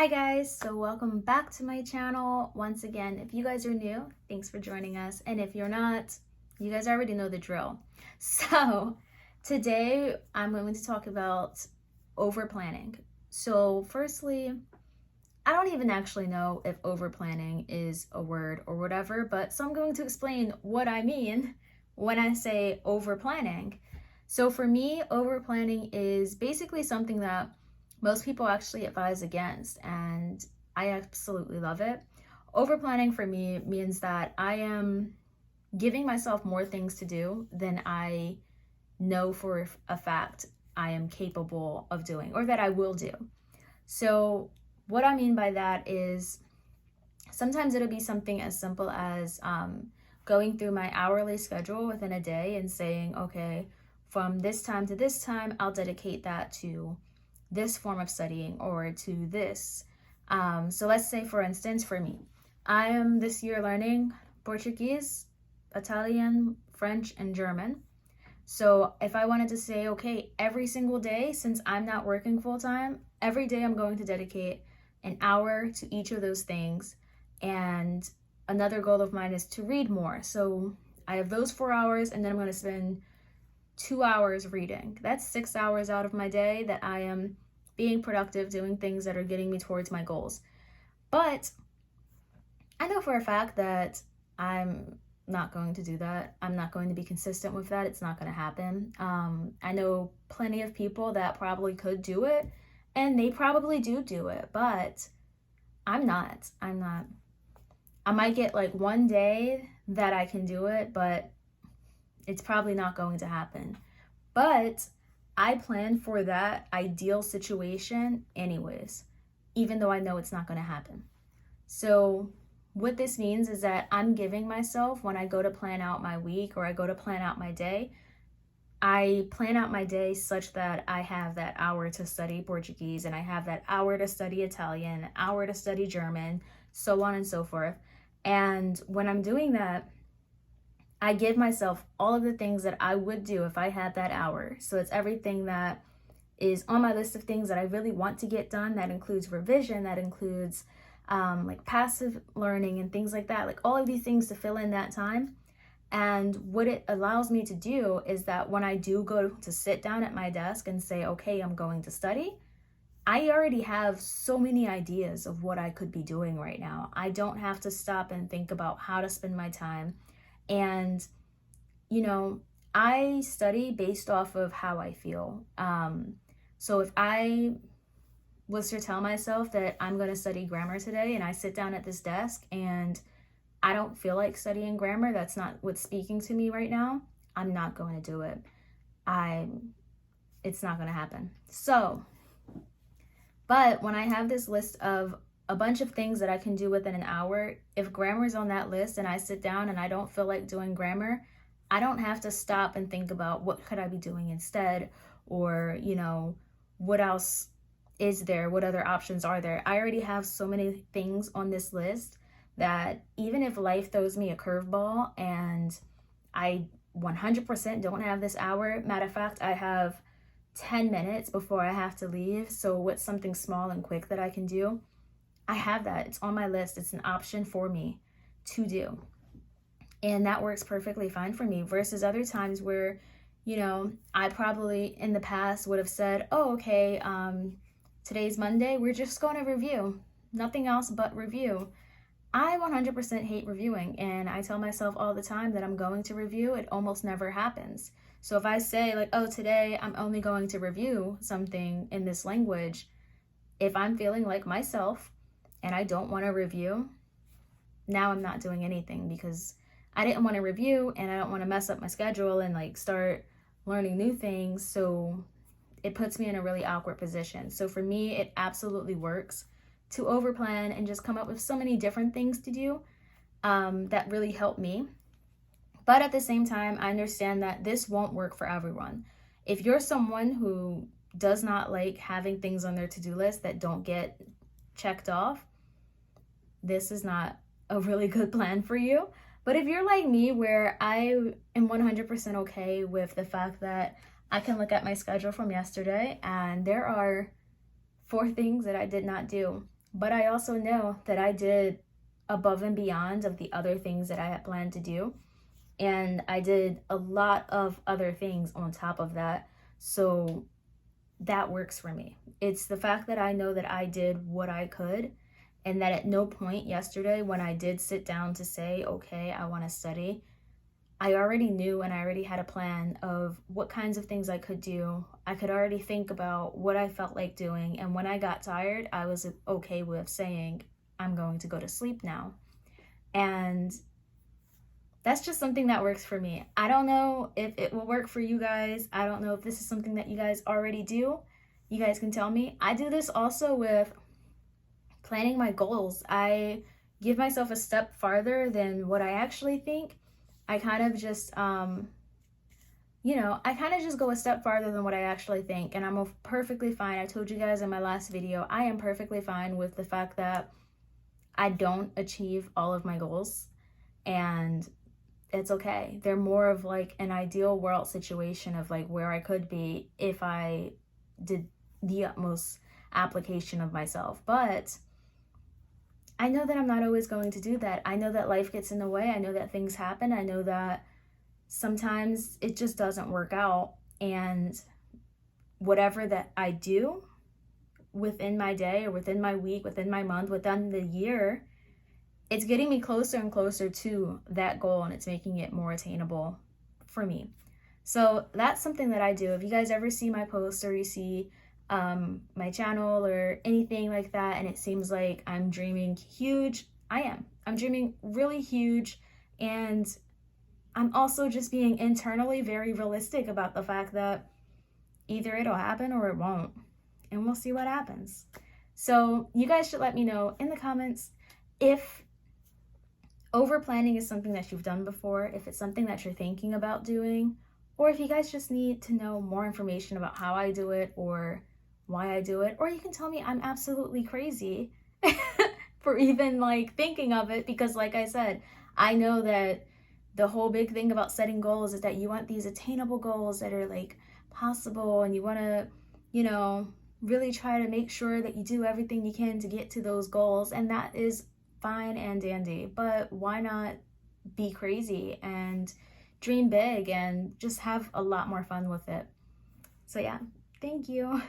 Hi guys, so welcome back to my channel. Once again, if you guys are new, thanks for joining us. And if you're not, you guys already know the drill. So today I'm going to talk about over planning. So firstly, I don't even actually know if over planning is a word or whatever, but so I'm going to explain what I mean when I say over planning. So for me, over planning is basically something that most people actually advise against, and I absolutely love it. Over planning for me means that I am giving myself more things to do than I know for a fact I am capable of doing or that I will do. So what I mean by that is sometimes it'll be something as simple as going through my hourly schedule within a day and saying, okay, from this time to this time, I'll dedicate that to this form of studying or to this. So let's say, for instance, for me, I am this year learning Portuguese, Italian, French, and German. So if I wanted to say, okay, every single day, since I'm not working full time, every day I'm going to dedicate an hour to each of those things. And another goal of mine is to read more. So I have those 4 hours, and then I'm going to spend 2 hours reading. That's 6 hours out of my day that I am being productive, doing things that are getting me towards my goals. But I know for a fact that I'm not going to do that. I'm not going to be consistent with that. It's not going to happen. I know plenty of people that probably could do it, and they probably do it, but I'm not. I might get like one day that I can do it, but it's probably not going to happen. But I plan for that ideal situation anyways, even though I know it's not going to happen. So what this means is that I'm giving myself, when I go to plan out my week or I go to plan out my day, I plan out my day such that I have that hour to study Portuguese, and I have that hour to study Italian, an hour to study German, so on and so forth. And when I'm doing that, I give myself all of the things that I would do if I had that hour. So it's everything that is on my list of things that I really want to get done. That includes revision, that includes like passive learning and things like that, like all of these things to fill in that time. And what it allows me to do is that when I do go to sit down at my desk and say, okay, I'm going to study, I already have so many ideas of what I could be doing right now. I don't have to stop and think about how to spend my time. And, I study based off of how I feel. So if I was to tell myself that I'm going to study grammar today and I sit down at this desk and I don't feel like studying grammar, that's not what's speaking to me right now, I'm not going to do it. It's not going to happen. So, but when I have this list of a bunch of things that I can do within an hour, if grammar is on that list and I sit down and I don't feel like doing grammar, I don't have to stop and think about what could I be doing instead, or, what else is there? What other options are there? I already have so many things on this list that even if life throws me a curveball and I 100% don't have this hour, matter of fact, I have 10 minutes before I have to leave. So what's something small and quick that I can do? I have that. It's on my list. It's an option for me to do. And that works perfectly fine for me versus other times where, I probably in the past would have said, oh, okay, today's Monday, we're just going to review. Nothing else but review. I 100% hate reviewing, and I tell myself all the time that I'm going to review. It almost never happens. So if I say like, oh, today I'm only going to review something in this language, if I'm feeling like myself and I don't want to review, now I'm not doing anything because I didn't want to review and I don't want to mess up my schedule and like start learning new things. So it puts me in a really awkward position. So for me, it absolutely works to overplan and just come up with so many different things to do that really help me. But at the same time, I understand that this won't work for everyone. If you're someone who does not like having things on their to-do list that don't get checked off, this is not a really good plan for you. But if you're like me, where I am 100% okay with the fact that I can look at my schedule from yesterday and there are 4 things that I did not do but I also know that I did above and beyond of the other things that I had planned to do. And I did a lot of other things on top of that. So that works for me. It's the fact that I know that I did what I could, and that at no point yesterday when I did sit down to say, okay, I want to study, I already knew and I already had a plan of what kinds of things I could do. I could already think about what I felt like doing. And when I got tired, I was okay with saying, I'm going to go to sleep now. And that's just something that works for me. I don't know if it will work for you guys. I don't know if this is something that you guys already do. You guys can tell me. I do this also with planning my goals. I give myself a step farther than what I actually think. I kind of just, I kind of just go a step farther than what I actually think. And I'm perfectly fine. I told you guys in my last video, I am perfectly fine with the fact that I don't achieve all of my goals. And it's okay. They're more of like an ideal world situation of like where I could be if I did the utmost application of myself. But I know that I'm not always going to do that. I know that life gets in the way. I know that things happen. I know that sometimes it just doesn't work out. And whatever that I do within my day or within my week, within my month, within the year, it's getting me closer and closer to that goal, and it's making it more attainable for me. So that's something that I do. If you guys ever see my posts or you see my channel or anything like that, and it seems like I'm dreaming huge, I am. I'm dreaming really huge, and I'm also just being internally very realistic about the fact that either it'll happen or it won't, and we'll see what happens. So you guys should let me know in the comments if over planning is something that you've done before, if it's something that you're thinking about doing, or if you guys just need to know more information about how I do it or why I do it, or you can tell me I'm absolutely crazy for even like thinking of it, because like I said, I know that the whole big thing about setting goals is that you want these attainable goals that are like possible, and you want to, really try to make sure that you do everything you can to get to those goals, and that is fine and dandy, but why not be crazy and dream big and just have a lot more fun with it? So yeah, thank you.